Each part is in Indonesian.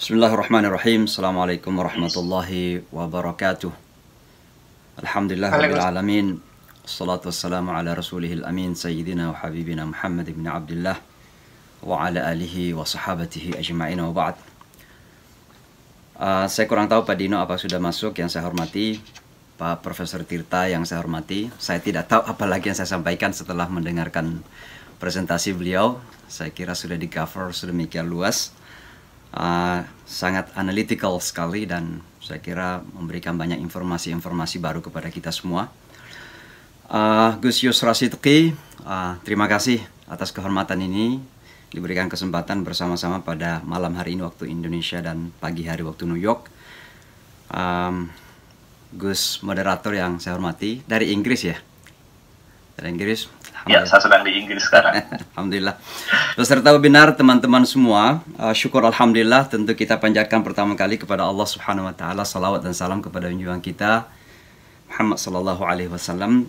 Bismillahirrahmanirrahim. Assalamualaikum warahmatullahi wabarakatuh. Alhamdulillah rabbil alamin. Assalatu wassalamu ala rasulihil amin sayyidina wa habibina Muhammad ibn Abdullah wa ala alihi wa sahabatihi ajma'in wa ba'd. Saya kurang tahu Pak Dino apa sudah masuk. Yang saya hormati Pak Profesor Tirta yang saya hormati. Saya tidak tahu apa lagi yang saya sampaikan setelah mendengarkan presentasi beliau. Saya kira sudah di-cover sedemikian luas. Sangat analytical sekali dan saya kira memberikan banyak informasi-informasi baru kepada kita semua. Gus Yusra Sidqi, terima kasih atas kehormatan ini, diberikan kesempatan bersama-sama pada malam hari ini waktu Indonesia dan pagi hari waktu New York. Gus moderator yang saya hormati, dari Inggris ya? Dari Inggris? Ya, saya sedang di Inggris sekarang. Alhamdulillah. Peserta webinar, teman-teman semua, syukur alhamdulillah tentu kita panjatkan pertama kali kepada Allah Subhanahu wa taala, salawat dan salam kepada junjungan kita Muhammad sallallahu alaihi wasallam.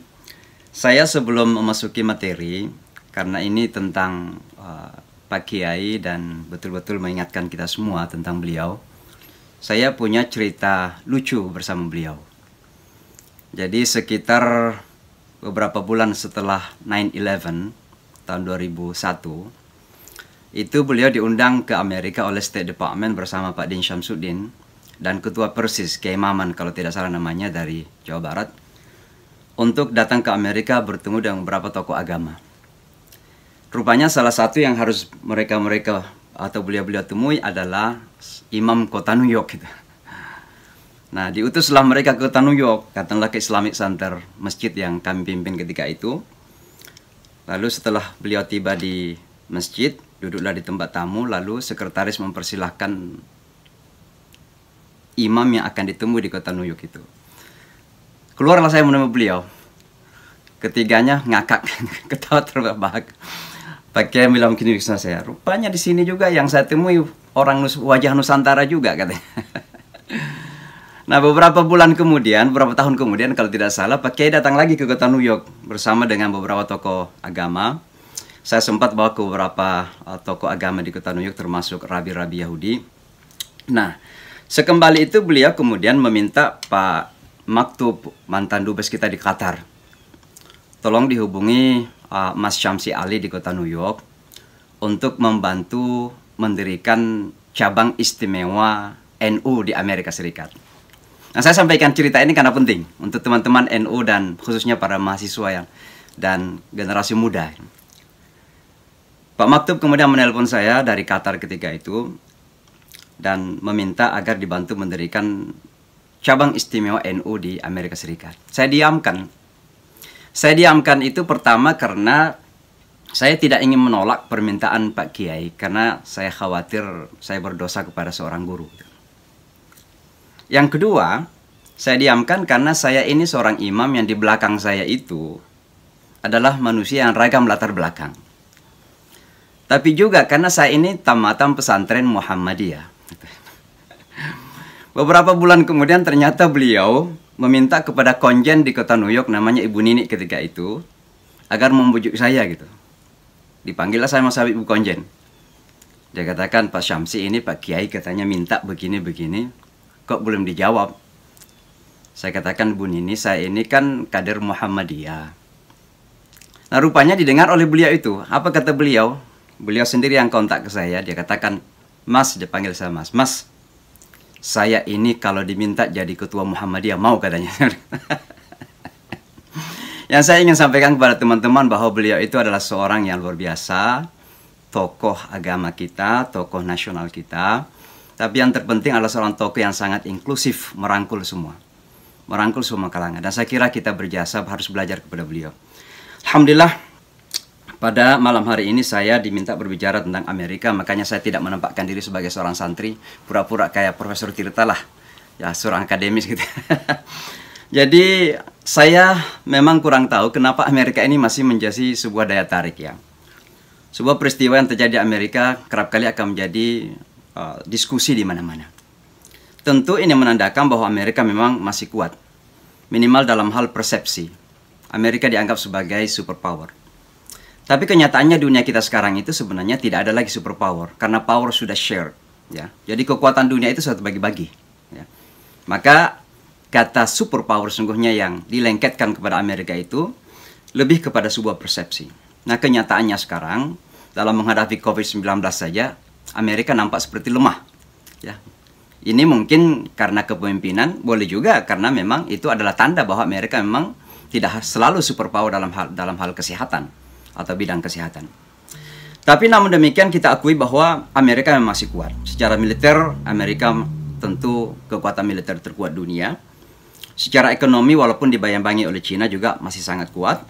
Saya sebelum memasuki materi, karena ini tentang Pak Kiai dan betul-betul mengingatkan kita semua tentang beliau, saya punya cerita lucu bersama beliau. Jadi sekitar beberapa bulan setelah 9/11 tahun 2001, itu beliau diundang ke Amerika oleh State Department bersama Pak Din Syamsuddin dan Ketua Persis, Kiai Maman kalau tidak salah namanya, dari Jawa Barat, untuk datang ke Amerika bertemu dengan beberapa tokoh agama. Rupanya salah satu yang harus mereka atau beliau temui adalah Imam Kota New York gitu. Nah, diutuslah mereka ke kota New York, datanglah ke Islamic Center, masjid yang kami pimpin ketika itu. Lalu setelah beliau tiba di masjid, duduklah di tempat tamu, lalu sekretaris mempersilahkan imam yang akan ditemui di kota New York itu. Keluarlah saya menemui beliau. Ketiganya ngakak, ketawa terbahak. Pak Kiai bilang begini sama saya, rupanya di sini juga yang saya temui orang wajah Nusantara juga katanya. Nah, beberapa bulan kemudian, beberapa tahun kemudian kalau tidak salah, Pak Kiai datang lagi ke kota New York bersama dengan beberapa tokoh agama. Saya sempat bawa ke beberapa tokoh agama di kota New York, termasuk rabi-rabi Yahudi. Nah, sekembali itu beliau kemudian meminta Pak Maktub, mantan dubes kita di Qatar, tolong dihubungi Mas Syamsi Ali di kota New York untuk membantu mendirikan cabang istimewa NU di Amerika Serikat. Nah, saya sampaikan cerita ini karena penting untuk teman-teman NU dan khususnya para mahasiswa dan generasi muda. Pak Maktub kemudian menelpon saya dari Qatar ketika itu dan meminta agar dibantu mendirikan cabang istimewa NU di Amerika Serikat. Saya diamkan. Saya diamkan itu pertama karena saya tidak ingin menolak permintaan Pak Kiai karena saya khawatir saya berdosa kepada seorang guru. Yang kedua, saya diamkan karena saya ini seorang imam yang di belakang saya itu adalah manusia yang ragam latar belakang. Tapi juga karena saya ini tamatan pesantren Muhammadiyah. Beberapa bulan kemudian ternyata beliau meminta kepada konjen di kota New York namanya Ibu Nini ketika itu agar membujuk saya gitu. Dipanggillah saya sama Ibu konjen. Dia katakan, Pak Syamsi ini Pak Kiai katanya minta begini-begini. Kok belum dijawab? Saya katakan, Bu Nini, saya ini kan kader Muhammadiyah. Nah, rupanya didengar oleh beliau itu. Apa kata beliau? Beliau sendiri yang kontak ke saya. Dia katakan, Mas, dia panggil saya Mas. Mas, saya ini kalau diminta jadi ketua Muhammadiyah, mau katanya. Yang saya ingin sampaikan kepada teman-teman bahwa beliau itu adalah seorang yang luar biasa, tokoh agama kita, tokoh nasional kita. Tapi yang terpenting adalah seorang tokoh yang sangat inklusif, merangkul semua. Merangkul semua kalangan. Dan saya kira kita berjasa harus belajar kepada beliau. Alhamdulillah, pada malam hari ini saya diminta berbicara tentang Amerika. Makanya saya tidak menampakkan diri sebagai seorang santri. Pura-pura kayak Profesor Tirta lah. Ya, seorang akademis gitu. Jadi, saya memang kurang tahu kenapa Amerika ini masih menjadi sebuah daya tarik ya. Sebuah peristiwa yang terjadi di Amerika kerap kali akan menjadi diskusi di mana-mana. Tentu ini menandakan bahwa Amerika memang masih kuat. Minimal dalam hal persepsi. Amerika dianggap sebagai superpower. Tapi kenyataannya dunia kita sekarang itu sebenarnya tidak ada lagi superpower. Karena power sudah shared. Ya, jadi kekuatan dunia itu satu bagi-bagi. Ya. Maka kata superpower sungguhnya yang dilengketkan kepada Amerika itu lebih kepada sebuah persepsi. Nah, kenyataannya sekarang dalam menghadapi COVID-19 saja Amerika nampak seperti lemah. Ya. Ini mungkin karena kepemimpinan, boleh juga karena memang itu adalah tanda bahwa Amerika memang tidak selalu superpower dalam hal kesehatan atau bidang kesehatan. Tapi namun demikian kita akui bahwa Amerika memang masih kuat. Secara militer, Amerika tentu kekuatan militer terkuat dunia. Secara ekonomi walaupun dibayang-bayangi oleh China juga masih sangat kuat.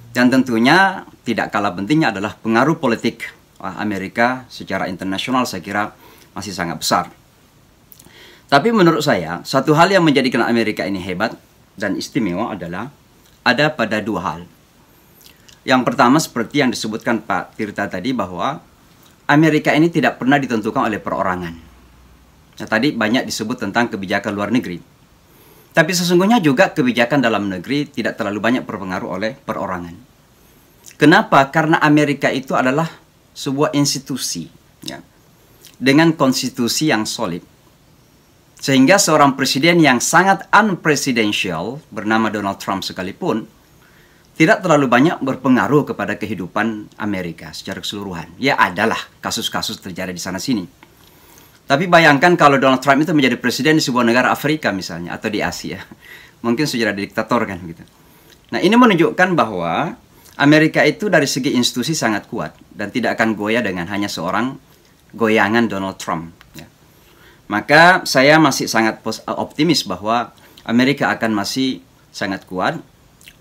Dan tentunya tidak kalah pentingnya adalah pengaruh politik Amerika secara internasional saya kira masih sangat besar. Tapi menurut saya, satu hal yang menjadikan Amerika ini hebat dan istimewa adalah ada pada dua hal. Yang pertama seperti yang disebutkan Pak Tirta tadi bahwa Amerika ini tidak pernah ditentukan oleh perorangan. Nah, tadi banyak disebut tentang kebijakan luar negeri. Tapi sesungguhnya juga kebijakan dalam negeri tidak terlalu banyak berpengaruh oleh perorangan. Kenapa? Karena Amerika itu adalah sebuah institusi ya, dengan konstitusi yang solid. Sehingga seorang presiden yang sangat unpresidential bernama Donald Trump sekalipun tidak terlalu banyak berpengaruh kepada kehidupan Amerika secara keseluruhan. Ya adalah kasus-kasus terjadi di sana-sini. Tapi bayangkan kalau Donald Trump itu menjadi presiden di sebuah negara Afrika misalnya, atau di Asia. Mungkin sudah jadi diktator kan gitu. Nah, ini menunjukkan bahwa Amerika itu dari segi institusi sangat kuat. Dan tidak akan goyah dengan hanya seorang goyangan Donald Trump. Ya. Maka saya masih sangat optimis bahwa Amerika akan masih sangat kuat.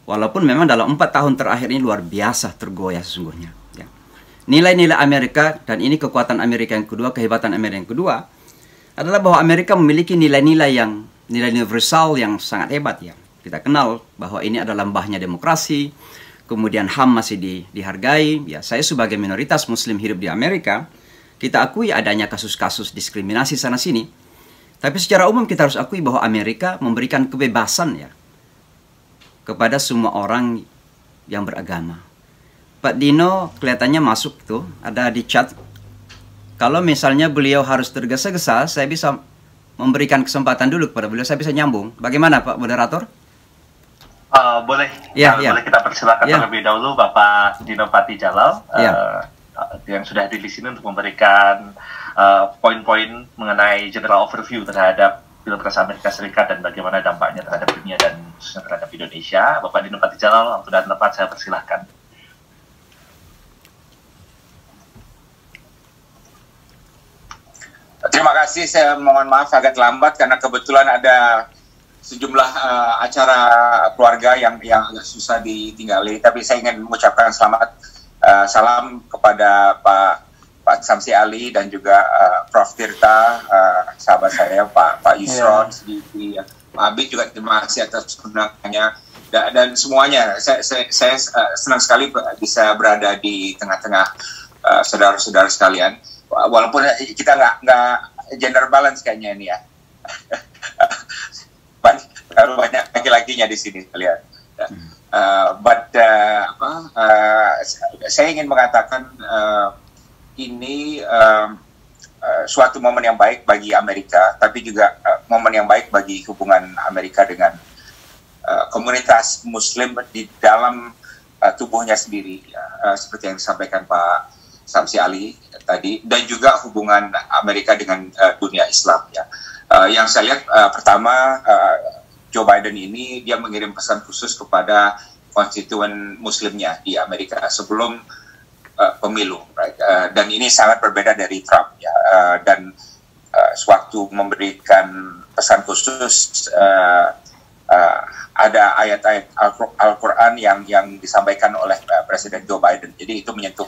Walaupun memang dalam 4 tahun terakhir ini luar biasa tergoyah sesungguhnya. Ya. Nilai-nilai Amerika, dan ini kekuatan Amerika yang kedua, kehebatan Amerika yang kedua, adalah bahwa Amerika memiliki nilai-nilai universal yang sangat hebat. Ya. Kita kenal bahwa ini adalah lembahnya demokrasi, kemudian HAM masih dihargai. Ya, saya sebagai minoritas muslim hidup di Amerika, kita akui adanya kasus-kasus diskriminasi sana-sini. Tapi secara umum kita harus akui bahwa Amerika memberikan kebebasan ya kepada semua orang yang beragama. Pak Dino kelihatannya masuk tuh, ada di chat. Kalau misalnya beliau harus tergesa-gesa, saya bisa memberikan kesempatan dulu kepada beliau, saya bisa nyambung. Bagaimana Pak Moderator? Boleh, ya. Boleh kita persilakan terlebih dahulu Bapak Dino Patijalal yang sudah hadir di sini untuk memberikan poin-poin mengenai general overview terhadap Pilpres Amerika Serikat dan bagaimana dampaknya terhadap dunia dan khususnya terhadap Indonesia. Bapak Dino Patijalal, waktu dan tempat saya persilahkan. Terima kasih, saya mohon maaf agak lambat karena kebetulan ada sejumlah acara keluarga yang agak susah ditinggali. Tapi saya ingin mengucapkan selamat salam kepada Pak Samsi Ali dan juga Prof. Tirta, sahabat saya, Pak Yusron, Pak Abid juga terima kasih atas undangannya dan semuanya. Saya senang sekali bisa berada di tengah-tengah saudara-saudara sekalian. Walaupun kita nggak gender balance kayaknya ini ya. Banyak laki-lakinya di sini kalian. Saya ingin mengatakan ini suatu momen yang baik bagi Amerika, tapi juga momen yang baik bagi hubungan Amerika dengan komunitas Muslim di dalam tubuhnya sendiri, seperti yang disampaikan Pak Samsi Ali tadi, dan juga hubungan Amerika dengan dunia Islam. Ya. Yang saya lihat pertama, Joe Biden ini dia mengirim pesan khusus kepada konstituen Muslimnya di Amerika sebelum pemilu, right? Dan ini sangat berbeda dari Trump, ya. Dan sewaktu memberikan pesan khusus, ada ayat-ayat Al-Quran yang disampaikan oleh Presiden Joe Biden. Jadi itu menyentuh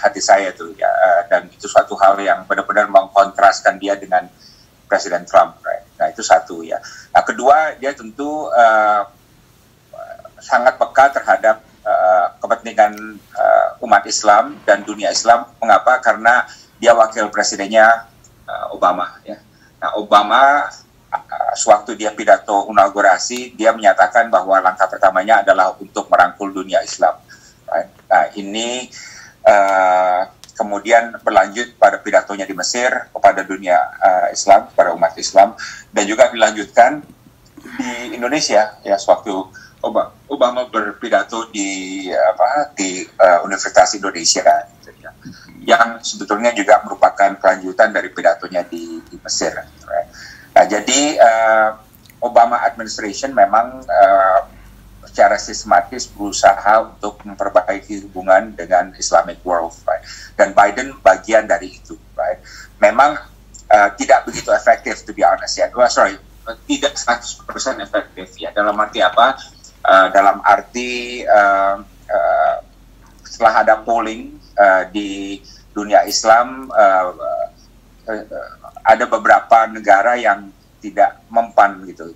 hati saya tuh, ya. Dan itu suatu hal yang benar-benar mengkontraskan dia dengan Presiden Trump, right? Nah itu satu ya. Nah kedua, dia tentu sangat peka terhadap kepentingan umat Islam dan dunia Islam. Mengapa? Karena dia wakil presidennya Obama. Ya. Nah, Obama sewaktu dia pidato inaugurasi, dia menyatakan bahwa langkah pertamanya adalah untuk merangkul dunia Islam. Right? Nah, ini kemudian berlanjut pada pidatonya di Mesir kepada dunia Islam, kepada umat Islam, dan juga dilanjutkan di Indonesia ya sewaktu Obama berpidato di Universitas Indonesia gitu, ya, yang sebetulnya juga merupakan kelanjutan dari pidatonya di Mesir. Gitu, ya. Nah, jadi Obama administration memang secara sistematis berusaha untuk memperbaiki hubungan dengan Islamic world, right? Dan Biden bagian dari itu, right? Memang tidak begitu efektif, to be honest ya. Tidak 100% efektif ya. Dalam arti apa? Dalam arti setelah ada polling di dunia Islam, ada beberapa negara yang tidak mempan gitu,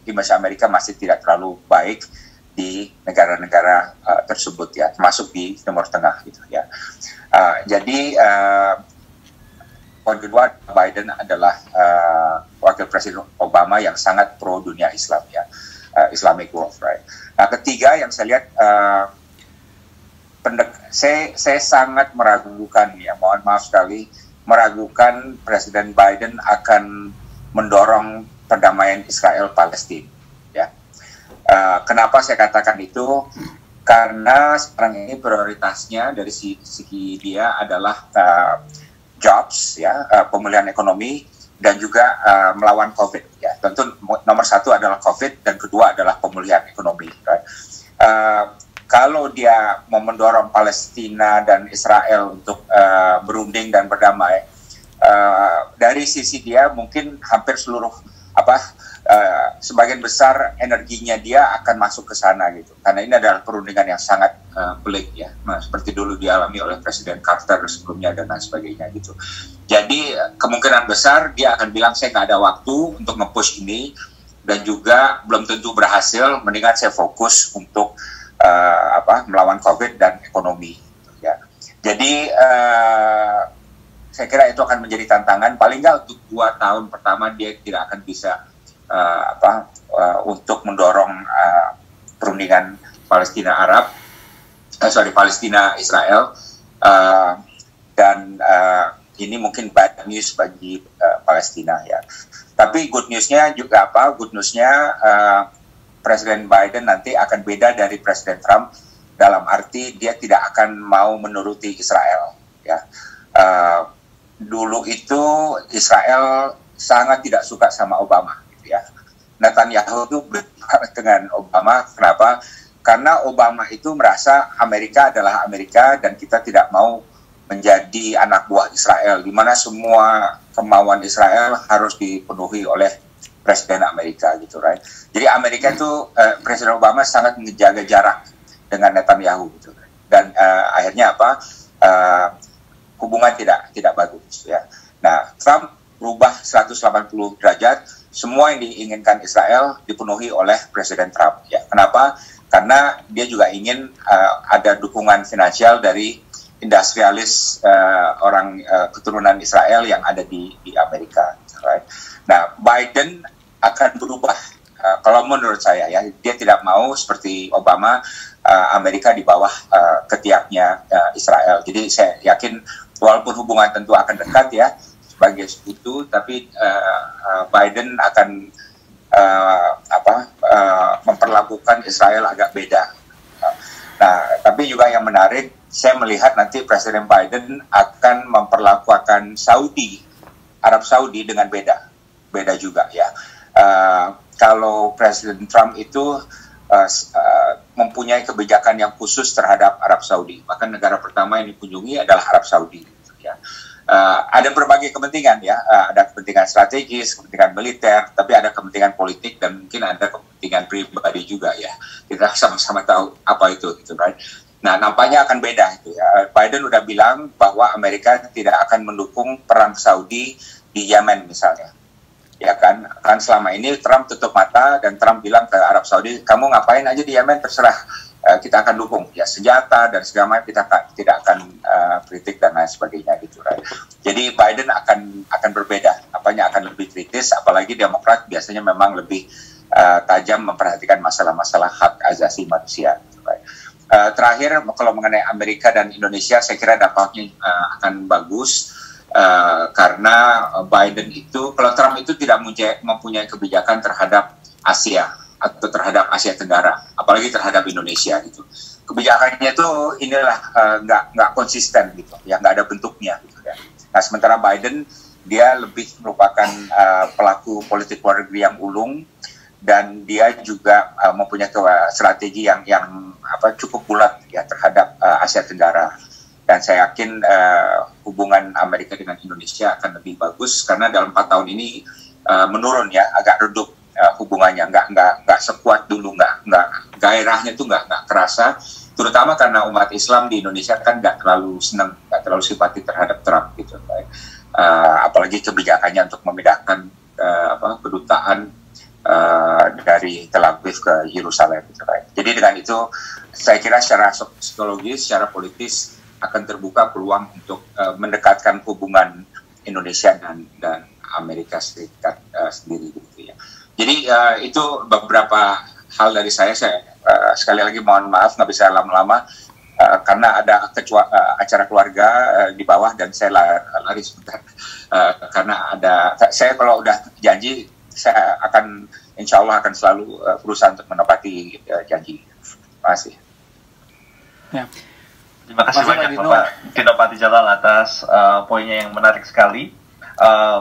image Amerika masih tidak terlalu baik di negara-negara tersebut ya, termasuk di Timur Tengah gitu ya. Jadi poin kedua, Biden adalah wakil presiden Obama yang sangat pro dunia Islam ya, Islamic world, right. Nah, ketiga yang saya lihat, saya sangat meragukan ya, mohon maaf sekali, meragukan Presiden Biden akan mendorong perdamaian Israel-Palestina. Ya, kenapa saya katakan itu? Karena sekarang ini prioritasnya dari segi dia adalah jobs, ya, pemulihan ekonomi, dan juga melawan COVID. Ya, tentu nomor satu adalah COVID dan kedua adalah pemulihan ekonomi. Right? Kalau dia mau mendorong Palestina dan Israel untuk berunding dan berdamai, dari sisi dia mungkin hampir seluruh sebagian besar energinya dia akan masuk ke sana gitu, karena ini adalah perundingan yang sangat pelik ya, seperti dulu dialami oleh Presiden Carter sebelumnya dan lain sebagainya gitu. Jadi kemungkinan besar dia akan bilang saya nggak ada waktu untuk nge-push ini, dan juga belum tentu berhasil, mendingan saya fokus untuk melawan COVID dan ekonomi gitu, ya. Jadi saya kira itu akan menjadi tantangan, paling nggak untuk 2 tahun pertama dia tidak akan bisa untuk mendorong perundingan Palestina Israel, dan ini mungkin bad news bagi Palestina ya. Tapi good newsnya juga Good newsnya Presiden Biden nanti akan beda dari Presiden Trump dalam arti dia tidak akan mau menuruti Israel ya. Dulu itu Israel sangat tidak suka sama Obama gitu ya. Netanyahu itu berdebat dengan Obama. Kenapa? Karena Obama itu merasa Amerika adalah Amerika dan kita tidak mau menjadi anak buah Israel, di mana semua kemauan Israel harus dipenuhi oleh Presiden Amerika gitu, right? Jadi Amerika itu Presiden Obama sangat menjaga jarak dengan Netanyahu gitu, dan akhirnya hubungan tidak bagus ya. Nah, Trump berubah 180 derajat, semua yang diinginkan Israel dipenuhi oleh Presiden Trump ya. Kenapa? Karena dia juga ingin ada dukungan finansial dari industrialis orang keturunan Israel yang ada di Amerika, right? Nah, Biden akan berubah kalau menurut saya ya, dia tidak mau seperti Obama Amerika di bawah ketiaknya Israel. Jadi saya yakin walaupun hubungan tentu akan dekat ya sebagai sekutu, tapi Biden akan memperlakukan Israel agak beda. Nah, tapi juga yang menarik, saya melihat nanti Presiden Biden akan memperlakukan Arab Saudi dengan beda juga ya. Kalau Presiden Trump itu mempunyai kebijakan yang khusus terhadap Arab Saudi, bahkan negara pertama yang dikunjungi adalah Arab Saudi. Gitu, ya. Ada berbagai kepentingan ya, ada kepentingan strategis, kepentingan militer, tapi ada kepentingan politik dan mungkin ada kepentingan pribadi juga ya. Kita sama-sama tahu apa itu, gitu, right? Nah, nampaknya akan beda itu ya. Biden udah bilang bahwa Amerika tidak akan mendukung perang Saudi di Yemen misalnya. Ya kan selama ini Trump tutup mata dan Trump bilang ke Arab Saudi, kamu ngapain aja di Yemen terserah, kita akan dukung ya, senjata dan segala macam kita tidak akan kritik dan lain sebagainya gitu, right? Jadi Biden akan berbeda, akan lebih kritis, apalagi Demokrat biasanya memang lebih tajam memperhatikan masalah-masalah hak asasi manusia gitu, right? Terakhir, kalau mengenai Amerika dan Indonesia, saya kira dampaknya akan bagus karena Biden itu, kalau Trump itu tidak mempunyai kebijakan terhadap Asia atau terhadap Asia Tenggara, apalagi terhadap Indonesia gitu. Kebijakannya itu inilah nggak konsisten gitu, ya nggak ada bentuknya gitu ya. Nah sementara Biden dia lebih merupakan pelaku politik luar negeri yang ulung, dan dia juga mempunyai strategi yang cukup bulat ya terhadap Asia Tenggara. Dan saya yakin hubungan Amerika dengan Indonesia akan lebih bagus karena dalam 4 tahun ini menurun ya, agak redup hubungannya, nggak sekuat dulu, nggak gairahnya tuh nggak kerasa, terutama karena umat Islam di Indonesia kan nggak terlalu senang, nggak terlalu simpati terhadap Trump gitu. Apalagi kebijakannya untuk memindahkan kedutaan dari Tel Aviv ke Yerusalem gitu. Jadi dengan itu saya kira secara psikologis, secara politis akan terbuka peluang untuk mendekatkan hubungan Indonesia dan Amerika Serikat sendiri gitu ya. Jadi itu beberapa hal dari saya sekali lagi mohon maaf nggak bisa lama-lama karena ada acara keluarga di bawah dan saya lari sebentar karena saya kalau udah janji saya akan insya Allah akan selalu berusaha untuk menepati janji. Terima kasih. Ya. Terima kasih banyak Bapak Dino Patijalal atas poinnya yang menarik sekali.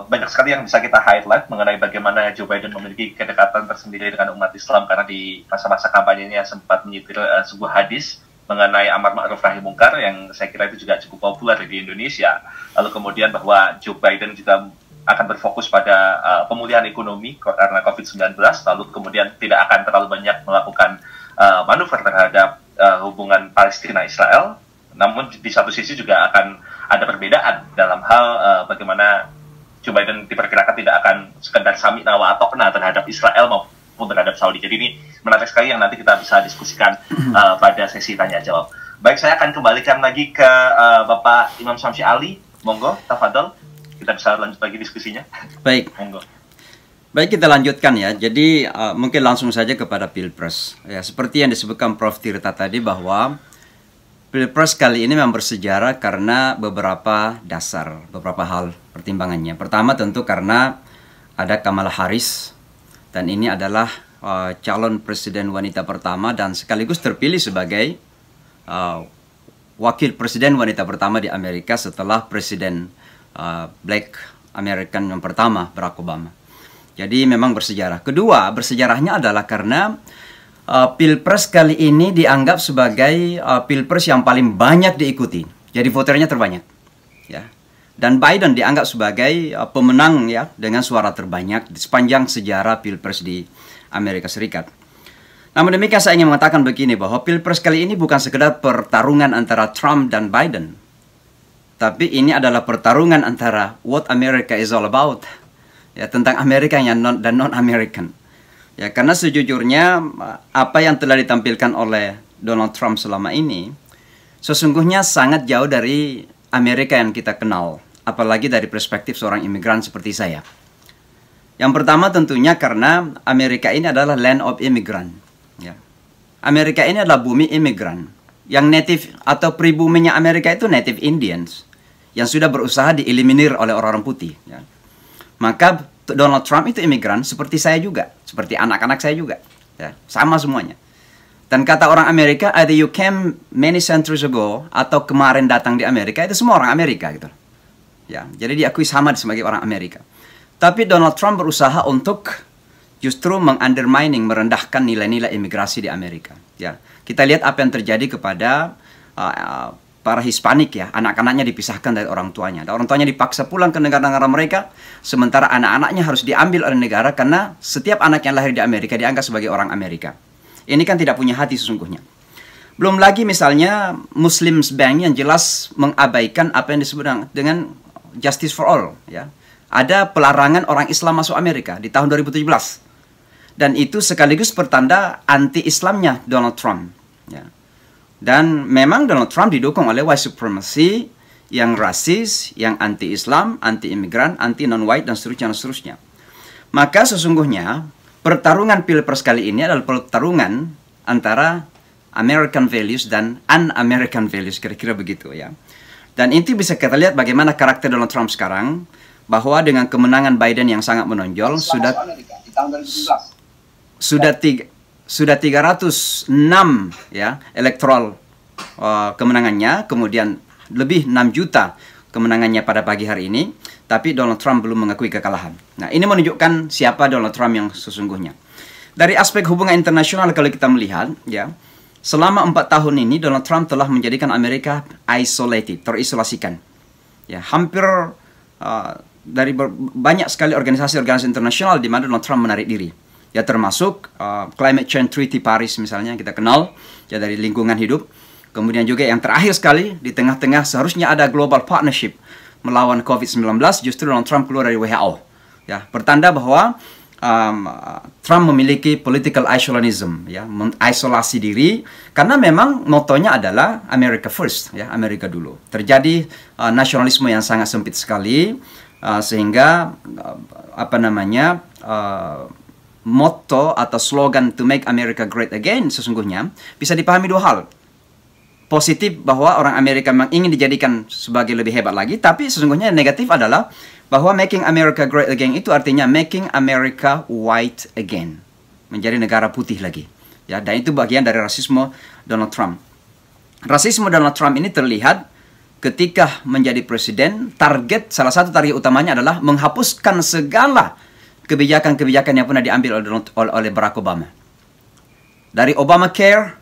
Banyak sekali yang bisa kita highlight mengenai bagaimana Joe Biden memiliki kedekatan tersendiri dengan umat Islam karena di masa-masa kampanyenya sempat menyetir sebuah hadis mengenai amar ma'ruf nahi mungkar yang saya kira itu juga cukup populer di Indonesia. Lalu kemudian bahwa Joe Biden juga akan berfokus pada pemulihan ekonomi karena COVID-19, lalu kemudian tidak akan terlalu banyak melakukan manuver terhadap hubungan Palestina-Israel, namun di satu sisi juga akan ada perbedaan dalam hal bagaimana Joe Biden diperkirakan tidak akan sekedar sami'na wa ata'na terhadap Israel maupun terhadap Saudi. Jadi ini menarik sekali yang nanti kita bisa diskusikan pada sesi tanya-jawab. Baik, saya akan kembalikan lagi ke Bapak Imam Syamsi Ali. Monggo, tafadhol. Kita bisa lanjut lagi diskusinya. Baik. Monggo. Baik, kita lanjutkan ya. Jadi mungkin langsung saja kepada Pilpres. Ya, seperti yang disebutkan Prof. Tirta tadi bahwa Pilpres kali ini memang bersejarah karena beberapa dasar, beberapa hal pertimbangannya. Pertama tentu karena ada Kamala Harris, dan ini adalah calon presiden wanita pertama dan sekaligus terpilih sebagai wakil presiden wanita pertama di Amerika setelah presiden Black American yang pertama, Barack Obama. Jadi memang bersejarah. Kedua, bersejarahnya adalah karena Pilpres kali ini dianggap sebagai Pilpres yang paling banyak diikuti. Jadi voternya terbanyak. Ya. Dan Biden dianggap sebagai pemenang ya dengan suara terbanyak di sepanjang sejarah Pilpres di Amerika Serikat. Namun demikian saya ingin mengatakan begini, bahwa Pilpres kali ini bukan sekedar pertarungan antara Trump dan Biden. Tapi ini adalah pertarungan antara what America is all about. Ya, tentang Amerika yang dan non-American. Ya, karena sejujurnya apa yang telah ditampilkan oleh Donald Trump selama ini sesungguhnya sangat jauh dari Amerika yang kita kenal. Apalagi dari perspektif seorang imigran seperti saya. Yang pertama tentunya karena Amerika ini adalah land of immigrant. Ya. Amerika ini adalah bumi imigran. Yang native atau pribuminya Amerika itu native Indians yang sudah berusaha dieliminir oleh orang-orang putih. Ya. Maka Donald Trump itu imigran seperti saya juga, seperti anak-anak saya juga. Ya, sama semuanya. Dan kata orang Amerika, either you came many centuries ago atau kemarin datang di Amerika, itu semua orang Amerika gitu. Ya, jadi diakui sama sebagai orang Amerika. Tapi Donald Trump berusaha untuk justru mengundermining, merendahkan nilai-nilai imigrasi di Amerika. Ya, kita lihat apa yang terjadi kepada para Hispanik ya, anak-anaknya dipisahkan dari orang tuanya. Dan orang tuanya dipaksa pulang ke negara-negara mereka, sementara anak-anaknya harus diambil oleh negara karena setiap anak yang lahir di Amerika dianggap sebagai orang Amerika. Ini kan tidak punya hati sesungguhnya. Belum lagi misalnya Muslims Bank yang jelas mengabaikan apa yang disebut dengan Justice for All. Ya. Ada pelarangan orang Islam masuk Amerika di tahun 2017. Dan itu sekaligus pertanda anti-Islamnya Donald Trump. Ya. Dan memang Donald Trump didukung oleh white supremacy yang rasis, yang anti-Islam, anti-imigran, anti-non-white, dan seterusnya. Maka sesungguhnya pertarungan Pilpres kali ini adalah pertarungan antara American values dan un-American values, kira-kira begitu ya. Dan itu bisa kita lihat bagaimana karakter Donald Trump sekarang, bahwa dengan kemenangan Biden yang sangat menonjol, sudah 306 ya electoral kemenangannya, kemudian lebih 6 juta kemenangannya pada pagi hari ini, tapi Donald Trump belum mengakui kekalahan. Nah, ini menunjukkan siapa Donald Trump yang sesungguhnya. Dari aspek hubungan internasional kalau kita melihat, ya, selama 4 tahun ini Donald Trump telah menjadikan Amerika isolated, terisolasikan. Ya, hampir dari banyak sekali organisasi-organisasi internasional di mana Donald Trump menarik diri. Ya, termasuk Climate Change Treaty Paris misalnya, kita kenal ya dari lingkungan hidup. Kemudian juga yang terakhir sekali, di tengah-tengah seharusnya ada global partnership melawan COVID-19, justru Donald Trump keluar dari WHO. Ya, pertanda bahwa Trump memiliki political isolationism, ya, mengisolasi diri, karena memang motonya adalah America first, ya, Amerika dulu. Terjadi nasionalisme yang sangat sempit sekali, sehingga motto atau slogan to make America great again sesungguhnya bisa dipahami dua hal. Positif bahwa orang Amerika memang ingin dijadikan sebagai lebih hebat lagi, tapi sesungguhnya negatif adalah bahwa making America great again itu artinya making America white again, menjadi negara putih lagi. Ya, dan itu bagian dari rasisme Donald Trump. Rasisme Donald Trump ini terlihat ketika menjadi presiden, salah satu target utamanya adalah menghapuskan segala kebijakan-kebijakan yang pernah diambil oleh Barack Obama. Dari Obamacare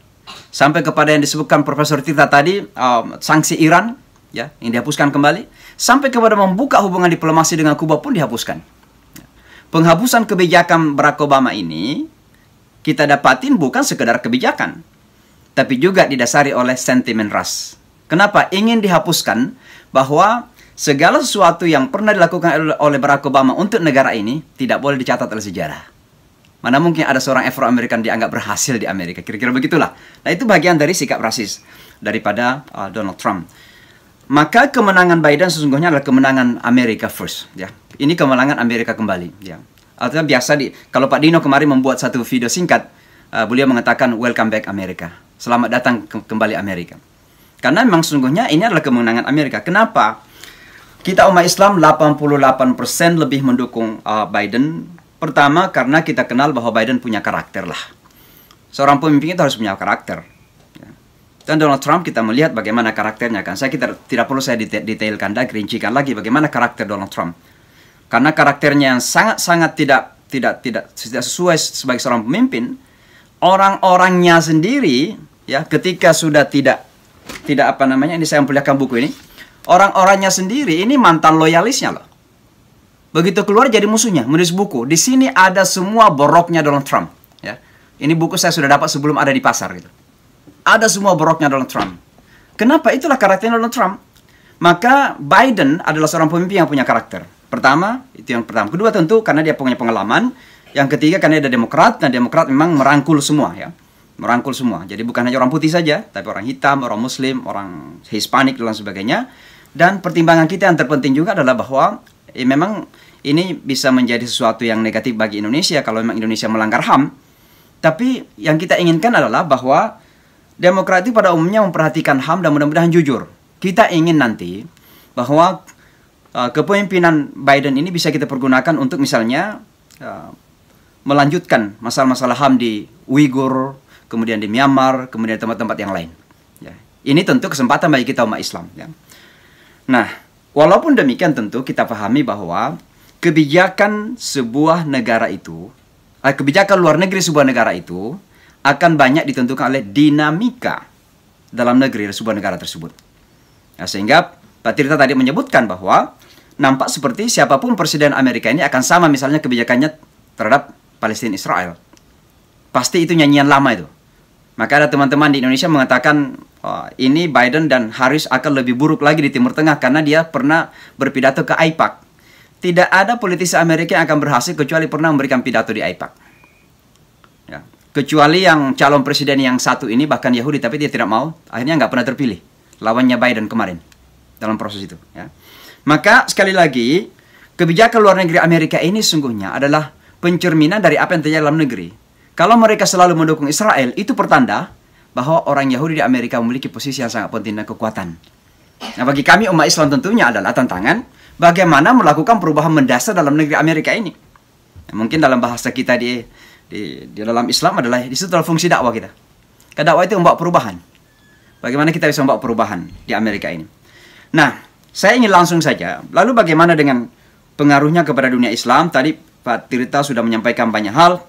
sampai kepada yang disebutkan Profesor Tirta tadi, sanksi Iran, ya, yang dihapuskan kembali, sampai kepada membuka hubungan diplomasi dengan Kuba pun dihapuskan. Penghapusan kebijakan Barack Obama ini kita dapatin bukan sekedar kebijakan, tapi juga didasari oleh sentimen ras. Kenapa? Ingin dihapuskan bahwa segala sesuatu yang pernah dilakukan oleh Barack Obama untuk negara ini tidak boleh dicatat oleh sejarah. Mana mungkin ada seorang Afro-Amerikan dianggap berhasil di Amerika. Kira-kira begitulah. Nah, itu bagian dari sikap rasis daripada Donald Trump. Maka kemenangan Biden sesungguhnya adalah kemenangan America first. Ya. Ini kemenangan Amerika kembali. Ya. Artinya biasa kalau Pak Dino kemarin membuat satu video singkat, beliau mengatakan welcome back Amerika. Selamat datang kembali Amerika. Karena memang sesungguhnya ini adalah kemenangan Amerika. Kenapa? Kita umat Islam 88% lebih mendukung Biden. Pertama, karena kita kenal bahwa Biden punya karakter lah. Seorang pemimpin itu harus punya karakter. Ya. Dan Donald Trump kita melihat bagaimana karakternya kan. Tidak perlu saya detailkan dan rincikan lagi bagaimana karakter Donald Trump. Karena karakternya yang sangat-sangat tidak sesuai sebagai seorang pemimpin, orang-orangnya sendiri ya ketika sudah tidak ini saya memperlihatkan buku ini. Orang-orangnya sendiri ini mantan loyalisnya loh. Begitu keluar jadi musuhnya, menulis buku. Di sini ada semua boroknya Donald Trump. Ya. Ini buku saya sudah dapat sebelum ada di pasar gitu. Ada semua boroknya Donald Trump. Kenapa? Itulah karakter Donald Trump. Maka Biden adalah seorang pemimpin yang punya karakter. Pertama, itu yang pertama. Kedua tentu karena dia punya pengalaman. Yang ketiga karena dia ada Demokrat, dan Demokrat memang merangkul semua ya. Merangkul semua. Jadi bukan hanya orang putih saja, tapi orang hitam, orang Muslim, orang Hispanik dan sebagainya. Dan pertimbangan kita yang terpenting juga adalah bahwa memang ini bisa menjadi sesuatu yang negatif bagi Indonesia kalau memang Indonesia melanggar HAM. Tapi yang kita inginkan adalah bahwa Demokrat itu pada umumnya memperhatikan HAM dan mudah-mudahan jujur. Kita ingin nanti bahwa kepemimpinan Biden ini bisa kita pergunakan untuk misalnya melanjutkan masalah-masalah HAM di Uighur, kemudian di Myanmar, kemudian di tempat-tempat yang lain. Ya. Ini tentu kesempatan bagi kita umat Islam. Ya. Nah, walaupun demikian tentu kita pahami bahwa kebijakan sebuah negara itu, kebijakan luar negeri sebuah negara itu akan banyak ditentukan oleh dinamika dalam negeri sebuah negara tersebut. Nah, sehingga Pak Tirta tadi menyebutkan bahwa nampak seperti siapapun presiden Amerika ini akan sama misalnya kebijakannya terhadap Palestina Israel. Pasti itu nyanyian lama itu. Maka ada teman-teman di Indonesia mengatakan ini Biden dan Harris akan lebih buruk lagi di Timur Tengah karena dia pernah berpidato ke AIPAC. Tidak ada politisi Amerika yang akan berhasil kecuali pernah memberikan pidato di AIPAC. Ya. Kecuali yang calon presiden yang satu ini bahkan Yahudi tapi dia tidak mau, akhirnya nggak pernah terpilih. Lawannya Biden kemarin dalam proses itu. Ya. Maka sekali lagi kebijakan luar negeri Amerika ini sungguhnya adalah pencerminan dari apa yang terjadi dalam negeri. Kalau mereka selalu mendukung Israel, itu pertanda bahwa orang Yahudi di Amerika memiliki posisi yang sangat penting dan kekuatan. Nah, bagi kami umat Islam tentunya adalah tantangan bagaimana melakukan perubahan mendasar dalam negeri Amerika ini. Nah, mungkin dalam bahasa kita di dalam Islam adalah di situ adalah fungsi dakwah kita. Karena dakwah itu membawa perubahan. Bagaimana kita bisa membawa perubahan di Amerika ini. Nah, saya ingin langsung saja. Lalu bagaimana dengan pengaruhnya kepada dunia Islam? Tadi Pak Tirta sudah menyampaikan banyak hal.